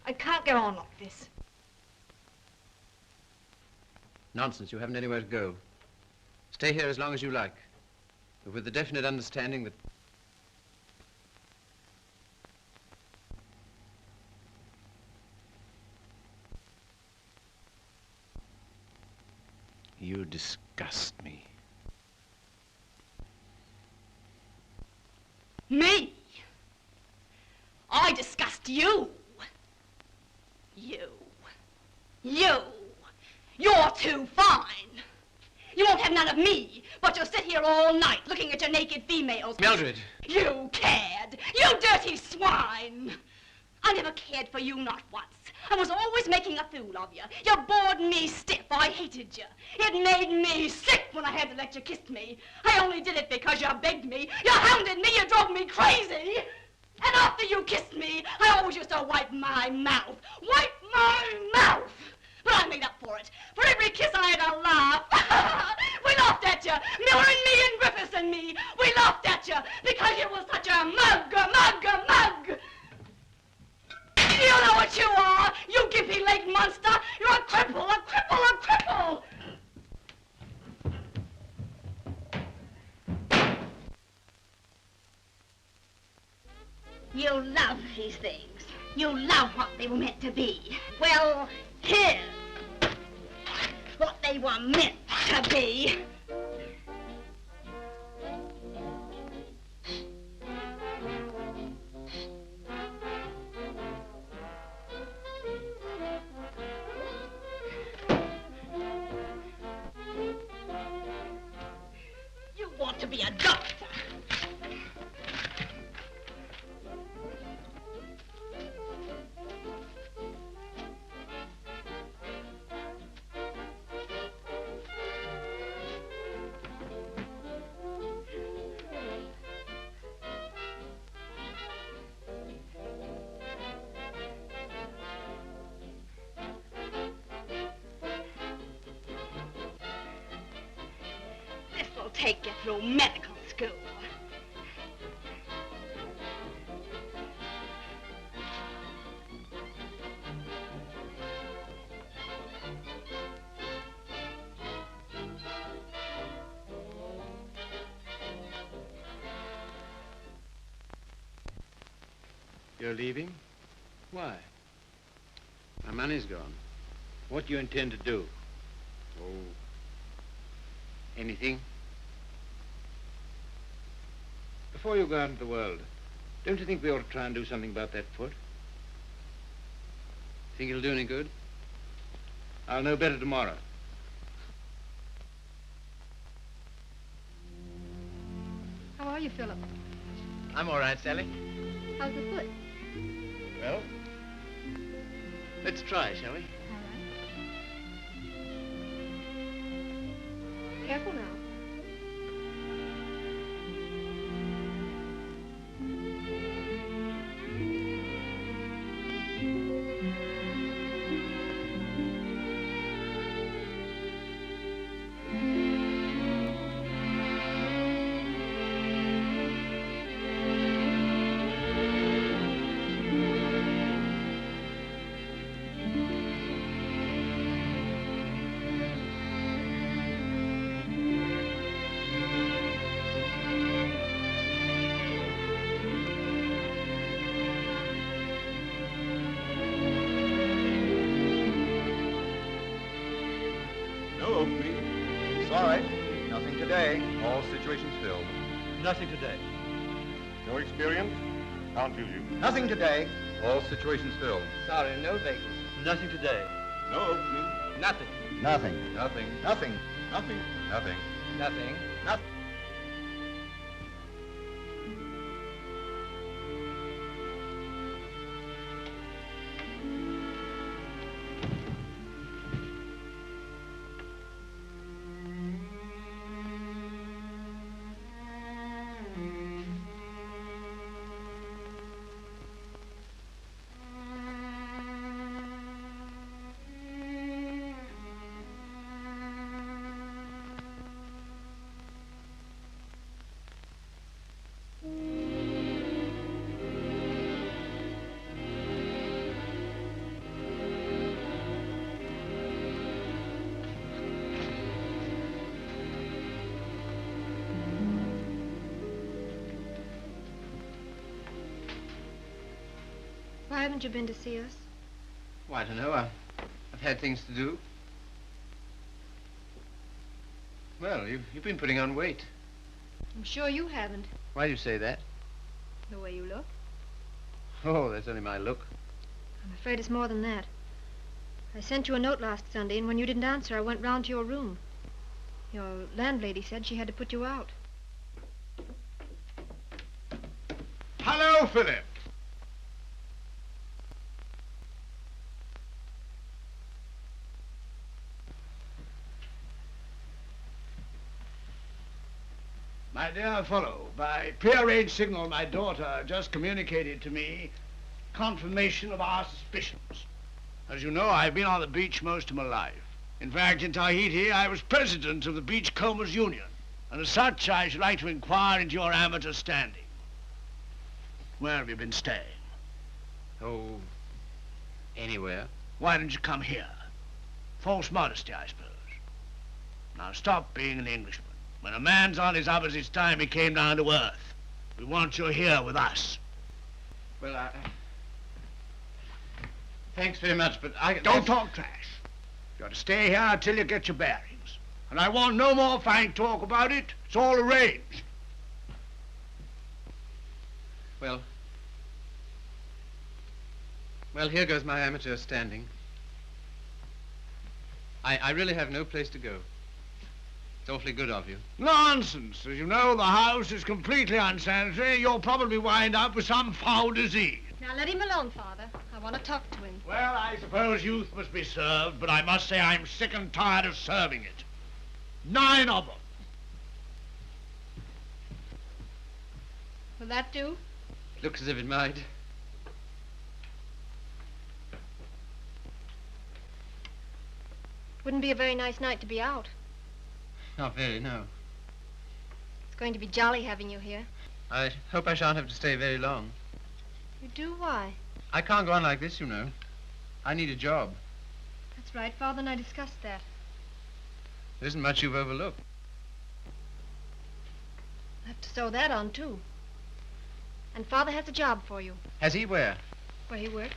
I can't go on like this. Nonsense. You haven't anywhere to go. Stay here as long as you like, but with the definite understanding that... You disgust me. Me? I disgust you. You. You're too fine. You won't have none of me, but you'll sit here all night looking at your naked females. Mildred! You cad! You dirty swine! I never cared for you, not once. I was always making a fool of you. You bored me stiff. I hated you. It made me sick when I had to let you kiss me. I only did it because you begged me. You hounded me. You drove me crazy. And after you kissed me, I always used to wipe my mouth. Wipe my mouth! But I made up for it. For every kiss I had a laugh. We laughed at you. Miller and me and Griffiths and me. We laughed at you because you was such a mug. You know what you are, you gimpy-legged monster. You're a cripple. You love these things. You love what they were meant to be. Well, here's what they were meant to be. You want to be a doctor. This'll take you through medical school. You're leaving? Why? My money's gone. What do you intend to do? Oh, anything? Before you go out into the world, don't you think we ought to try and do something about that foot? Think it'll do any good? I'll know better tomorrow. How are you, Philip? I'm all right, Sally. How's the foot? Well, let's try, shall we? Careful now. No, please. Sorry, nothing today. All situations filled. Nothing today. No experience? Can't use you. Nothing today. All situations filled. Sorry, no vacancy. Nothing today. No opening. Nothing. Nothing. Nothing. Nothing. Nothing. Nothing. Nothing. Nothing. Why haven't you been to see us? Well, I don't know. I've had things to do. Well, you've been putting on weight. I'm sure you haven't. Why do you say that? The way you look. Oh, that's only my look. I'm afraid it's more than that. I sent you a note last Sunday, and when you didn't answer, I went round to your room. Your landlady said she had to put you out. Hello, Philip. My dear fellow, by prearranged signal, my daughter just communicated to me confirmation of our suspicions. As you know, I've been on the beach most of my life. In fact, in Tahiti, I was president of the Beachcombers Union. And as such, I should like to inquire into your amateur standing. Where have you been staying? Oh, anywhere. Why didn't you come here? False modesty, I suppose. Now stop being an Englishman. When a man's on his up, it's time he came down to earth. We want you here with us. Well, thanks very much, but Don't talk trash. You ought to stay here until you get your bearings. And I want no more fine talk about it. It's all arranged. Well, here goes my amateur standing. I really have no place to go. It's awfully good of you. Nonsense. As you know, the house is completely unsanitary. You'll probably wind up with some foul disease. Now let him alone, Father. I want to talk to him. Well, I suppose youth must be served, but I must say I'm sick and tired of serving it. 9 of them. Will that do? Looks as if it might. Wouldn't be a very nice night to be out. Not very, no. It's going to be jolly having you here. I hope I shan't have to stay very long. You do? Why? I can't go on like this, you know. I need a job. That's right. Father and I discussed that. There isn't much you've overlooked. I have to sew that on, too. And Father has a job for you. Has he? Where? Where he works.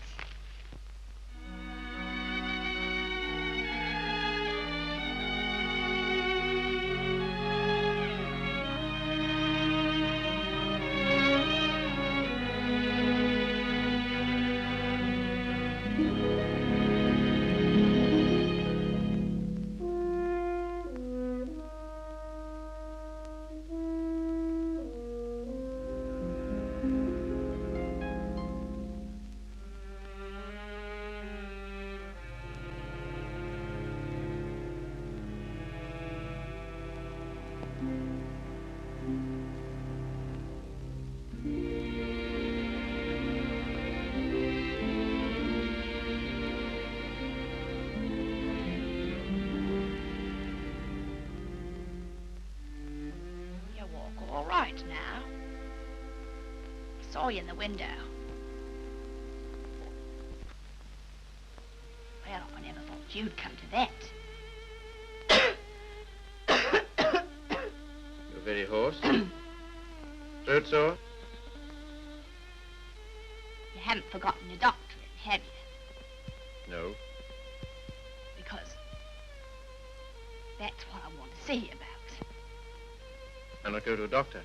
All right now. I saw you in the window. Well, I never thought you'd come to that. You're very hoarse. Throat sore? You haven't forgotten your doctorate, have you? No. Because see you about? I'll not go to a doctor.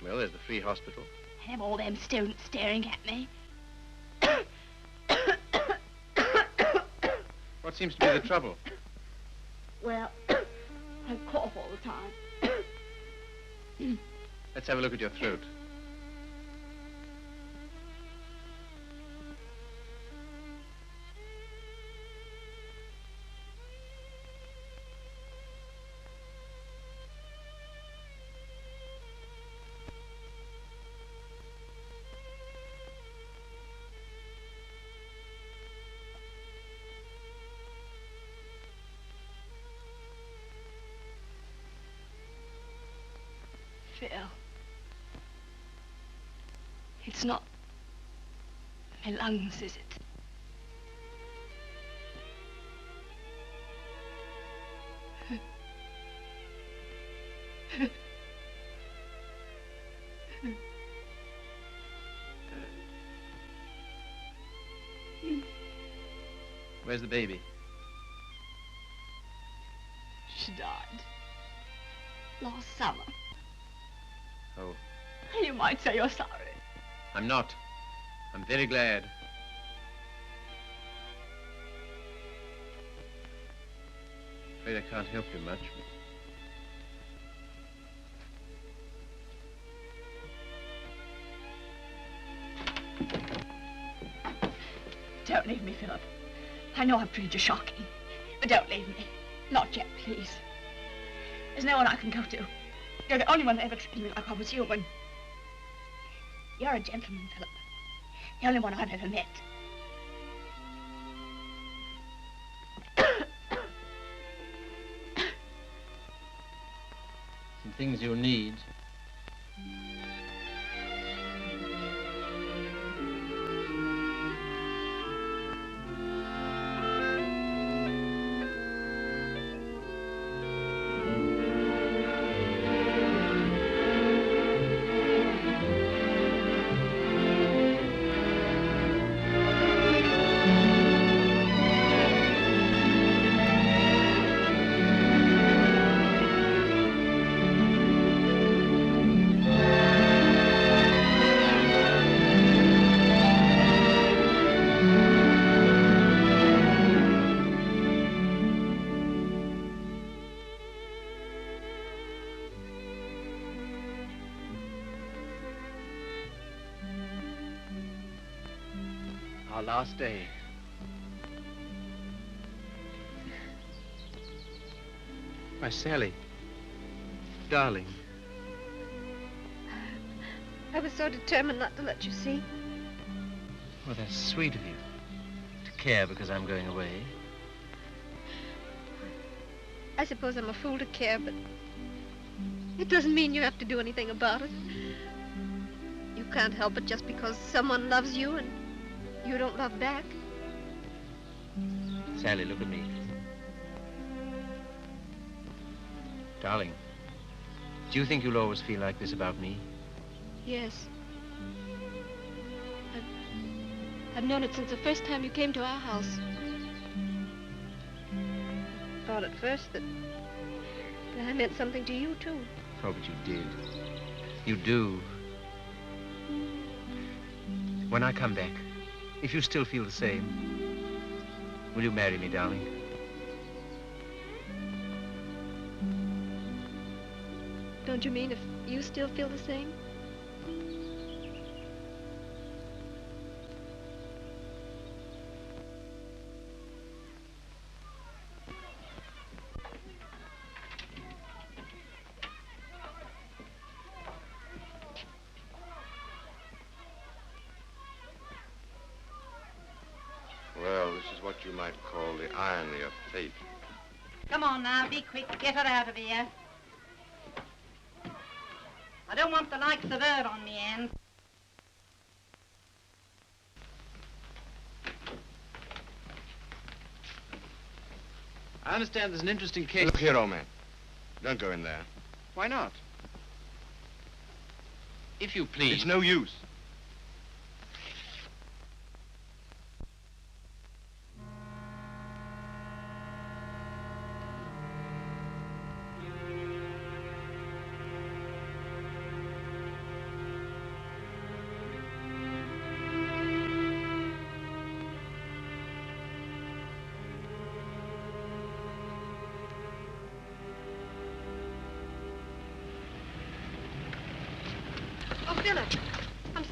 Well, there's the free hospital. Have all them students staring at me. What seems to be the trouble? Well, I cough all the time. Let's have a look at your throat. Phil. It's not my lungs, is it? Where's the baby? She died last summer. Oh, You might say you're sorry. I'm not. I'm very glad. Afraid I can't help you much. Don't leave me, Philip. I know I've treated you shocking, but don't leave me. Not yet, please. There's no one I can go to. You're the only one that ever treated me like I was human. You're a gentleman, Philip. The only one I've ever met. Some things you'll need. Our last day. Why, Sally. Darling. I was so determined not to let you see. Well, that's sweet of you. To care because I'm going away. I suppose I'm a fool to care, but it doesn't mean you have to do anything about it. You can't help it just because someone loves you and you don't love back. Sally, look at me. Darling, do you think you'll always feel like this about me? Yes. I've known it since the first time you came to our house. I thought at first that I meant something to you, too. Oh, but you did. You do. When I come back, if you still feel the same, will you marry me, darling? Don't you mean if you still feel the same? Well, this is what you might call the irony of fate. Come on now, be quick. Get her out of here. I don't want the likes of her on me end. I understand there's an interesting case. Look here, old man. Don't go in there. Why not? If you please. It's no use.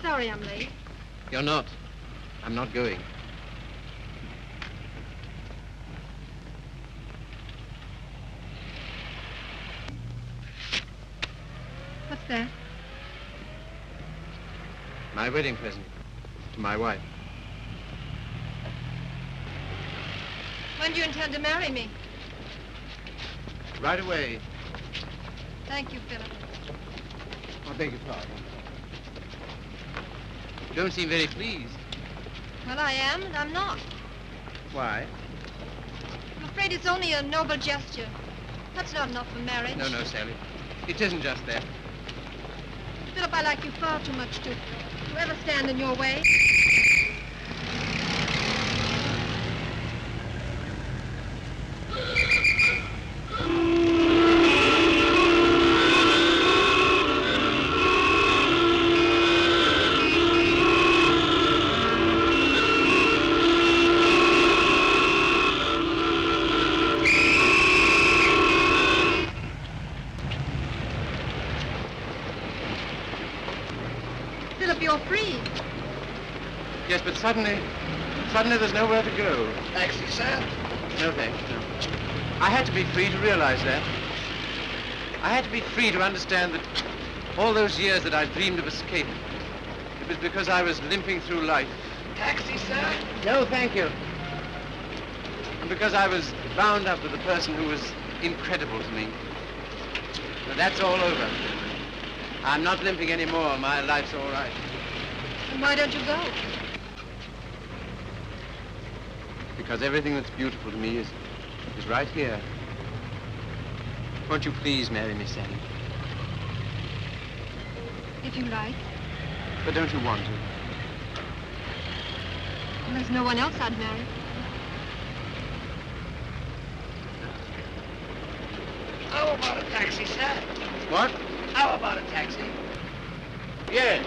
sorry I'm late. You're not. I'm not going. What's that? My wedding present to my wife. When do you intend to marry me? Right away. Thank you, Philip. I beg your pardon. You don't seem very pleased. Well, I am, and I'm not. Why? I'm afraid it's only a noble gesture. That's not enough for marriage. No, Sally. It isn't just that. Philip, I like you far too much to ever stand in your way. Philip, you're free. Yes, but suddenly there's nowhere to go. Taxi, sir? No, thanks, no. I had to be free to realize that. I had to be free to understand that all those years that I dreamed of escape, it was because I was limping through life. Taxi, sir? No, thank you. And because I was bound up with a person who was incredible to me. But that's all over. I'm not limping anymore. My life's all right. And why don't you go? Because everything that's beautiful to me is right here. Won't you please marry me, Sally? If you like. But don't you want to? Well, there's no one else I'd marry. How about a taxi, sir? What? How about a taxi? Yes.